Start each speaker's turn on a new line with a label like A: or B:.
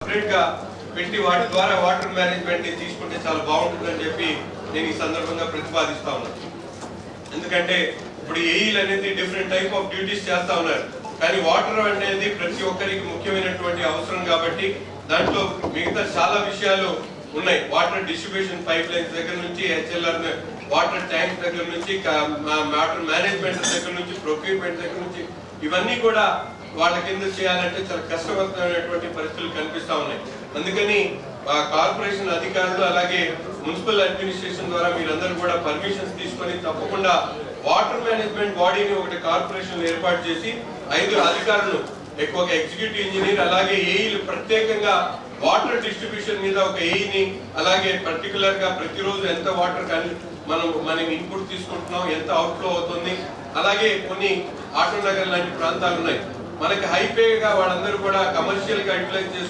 A: Separate గా పెట్టి వాటి ద్వారా వాటర్ మేనేజ్మెంట్ తీసుకుంటే చాలా బాగుంటుందని చెప్పి నేను ఈ సందర్భంగా ప్రతిపాదిస్తా ఉన్నాను. ఎందుకంటే ఇప్పుడు ఏఈలు అనేది డిఫరెంట్ టైప్ ఆఫ్ డ్యూటీస్ చేస్తా ఉన్నారు, కానీ వాటర్ అనేది ప్రతి ఒక్కరికి ముఖ్యమైనటువంటి అవసరం కాబట్టి దాంట్లో మిగతా చాలా విషయాలు ఉన్నాయి. వాటర్ డిస్ట్రిబ్యూషన్ పైప్ లైన్స్ దగ్గర నుంచి హెచ్ఎల్ఆర్ వాటర్ ట్యాంక్ దగ్గర నుంచి వాటర్ మేనేజ్మెంట్ దగ్గర నుంచి ప్రొక్యూర్మెంట్ దగ్గర నుంచి ఇవన్నీ కూడా వాళ్ళ కింద చేయాలంటే చాలా కష్టమైనటువంటి పరిస్థితులు కనిపిస్తా ఉన్నాయి. అందుకని కార్పొరేషన్ అధికారులు అలాగే మున్సిపల్ అడ్మినిస్ట్రేషన్ ద్వారా మీరందరూ కూడా పర్మిషన్స్ తీసుకొని తప్పకుండా వాటర్ మేనేజ్మెంట్ బాడీని ఒకటి కార్పొరేషన్ ఏర్పాటు చేసి 5 అధికారులు ఎక్కువగా ఎగ్జిక్యూటివ్ ఇంజనీర్ అలాగే ఏఈలు ప్రత్యేకంగా వాటర్ డిస్ట్రిబ్యూషన్ మీద ఒక ఏఈని అలాగే పర్టికులర్ గా ప్రతిరోజు ఎంత వాటర్ మనం ఇన్పుట్ తీసుకుంటున్నాం, ఎంత అవుట్ఫ్లో అవుతుంది, అలాగే కొన్ని ఆటో నగర్ లాంటి ప్రాంతాలు ఉన్నాయి మనకి హైవేగా వాళ్ళందరూ కూడా కమర్షియల్ గా యూటిలైజ్ చేసుకుంటారు.